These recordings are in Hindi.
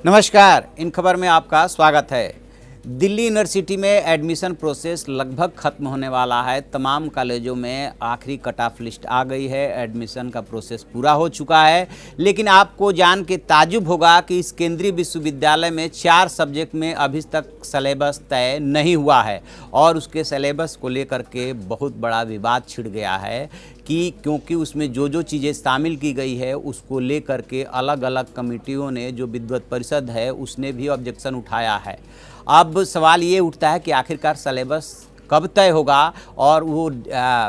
नमस्कार, इन खबर में आपका स्वागत है। दिल्ली यूनिवर्सिटी में एडमिशन प्रोसेस लगभग खत्म होने वाला है। तमाम कॉलेजों में आखिरी कट ऑफ लिस्ट आ गई है, एडमिशन का प्रोसेस पूरा हो चुका है। लेकिन आपको जान के ताज्जुब होगा कि इस केंद्रीय विश्वविद्यालय में 4 सब्जेक्ट में अभी तक सिलेबस तय नहीं हुआ है और उसके सिलेबस को लेकर के बहुत बड़ा विवाद छिड़ गया है कि क्योंकि उसमें जो चीज़ें शामिल की गई है उसको लेकर के अलग अलग कमेटियों ने, जो विद्वत परिषद है उसने भी ऑब्जेक्शन उठाया है। अब सवाल ये उठता है कि आखिरकार सिलेबस कब तय होगा और वो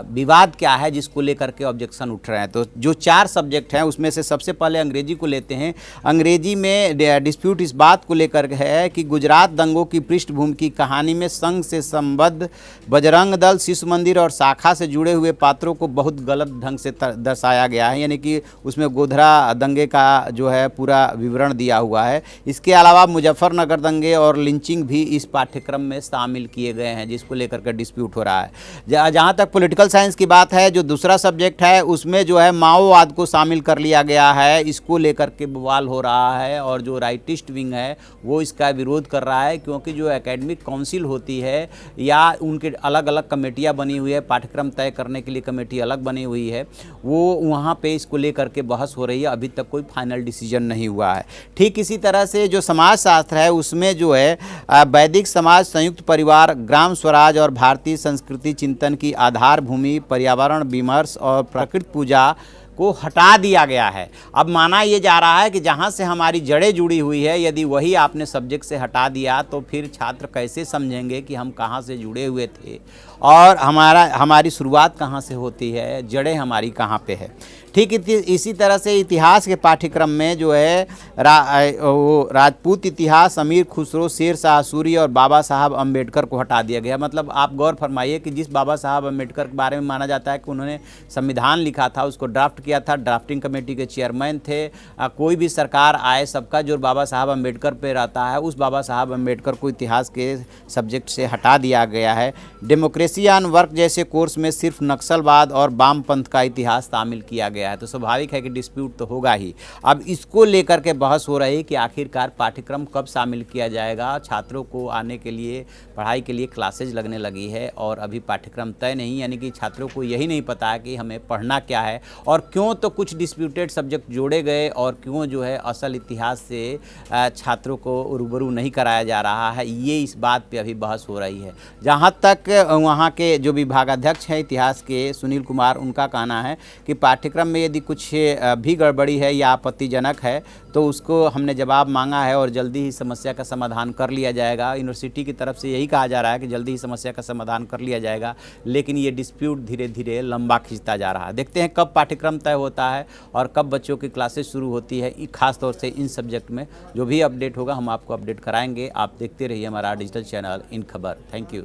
विवाद क्या है जिसको लेकर के ऑब्जेक्शन उठ रहे हैं। तो जो 4 सब्जेक्ट हैं उसमें से सबसे पहले अंग्रेजी को लेते हैं। अंग्रेजी में डिस्प्यूट इस बात को लेकर है कि गुजरात दंगों की पृष्ठभूमि की कहानी में संघ से संबद्ध बजरंग दल, शिशु मंदिर और शाखा से जुड़े हुए पात्रों को बहुत गलत ढंग से दर्शाया गया है, यानी कि उसमें गोधरा दंगे का जो है पूरा विवरण दिया हुआ है। इसके अलावा मुजफ्फरनगर दंगे और लिंचिंग भी इस पाठ्यक्रम में शामिल किए गए हैं, जिसको लेकर डिस्प्यूट हो रहा है। जहाँ तक पॉलिटिकल साइंस की बात है, जो दूसरा सब्जेक्ट है उसमें जो है माओवाद को शामिल कर लिया गया है। इसको लेकर के बवाल हो रहा है और जो राइटिस्ट विंग है वो इसका विरोध कर रहा है, क्योंकि जो एकेडमिक काउंसिल होती है या उनके अलग अलग कमेटियाँ बनी हुई है, पाठ्यक्रम तय करने के लिए कमेटी अलग बनी हुई है, वो वहाँ पे इसको लेकर के बहस हो रही है। अभी तक कोई फाइनल डिसीजन नहीं हुआ है। ठीक इसी तरह से जो समाजशास्त्र है उसमें जो है वैदिक समाज, संयुक्त परिवार, ग्राम स्वराज और भारतीय संस्कृति चिंतन की आधार भूमि, पर्यावरण विमर्श और प्रकृति पूजा को हटा दिया गया है। अब माना ये जा रहा है कि जहाँ से हमारी जड़ें जुड़ी हुई है, यदि वही आपने सब्जेक्ट से हटा दिया तो फिर छात्र कैसे समझेंगे कि हम कहाँ से जुड़े हुए थे और हमारी शुरुआत कहाँ से होती है, जड़ें हमारी कहाँ पे है। ठीक इसी तरह से इतिहास के पाठ्यक्रम में जो है राजपूत इतिहास, अमीर खुसरो, शेर शाह सूरी और बाबा साहब अम्बेडकर को हटा दिया गया। मतलब आप गौर फरमाइए कि जिस बाबा साहब अम्बेडकर के बारे में माना जाता है कि उन्होंने संविधान लिखा था, उसको ड्राफ्ट किया था, ड्राफ्टिंग कमेटी के चेयरमैन थे। कोई भी सरकार आए, सबका जो बाबा साहब अम्बेडकर पे रहता है, उस बाबा साहब अम्बेडकर को इतिहास के सब्जेक्ट से हटा दिया गया है। डेमोक्रेसी एंड वर्क जैसे कोर्स में सिर्फ नक्सलवाद और वामपंथ का इतिहास शामिल किया गया है। तो स्वाभाविक है कि डिस्प्यूट तो होगा ही। अब इसको लेकर के बहस हो रही है कि आखिरकार पाठ्यक्रम कब शामिल किया जाएगा। छात्रों को आने के लिए, पढ़ाई के लिए क्लासेज लगने लगी है और अभी पाठ्यक्रम तय नहीं, यानी कि छात्रों को यही नहीं पता है कि हमें पढ़ना क्या है और क्यों तो कुछ डिस्प्यूटेड सब्जेक्ट जोड़े गए और क्यों जो है असल इतिहास से छात्रों को रूबरू नहीं कराया जा रहा है। ये इस बात पे अभी बहस हो रही है। जहाँ तक वहाँ के जो विभागाध्यक्ष हैं इतिहास के, सुनील कुमार, उनका कहना है कि पाठ्यक्रम में यदि कुछ भी गड़बड़ी है या आपत्तिजनक है तो उसको हमने जवाब मांगा है और जल्दी ही समस्या का समाधान कर लिया जाएगा। यूनिवर्सिटी की तरफ से यही कहा जा रहा है कि जल्दी ही समस्या का समाधान कर लिया जाएगा, लेकिन ये डिस्प्यूट धीरे धीरे लंबा खींचता जा रहा है। देखते हैं कब पाठ्यक्रम तय होता है और कब बच्चों की क्लासेस शुरू होती है। खास तौर से इन सब्जेक्ट में जो भी अपडेट होगा हम आपको अपडेट कराएंगे। आप देखते रहिए हमारा डिजिटल चैनल इन खबर। Thank you.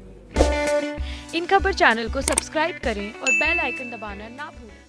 इन खबर चैनल को सब्सक्राइब करें और बेल आइकन दबाना ना भूलें।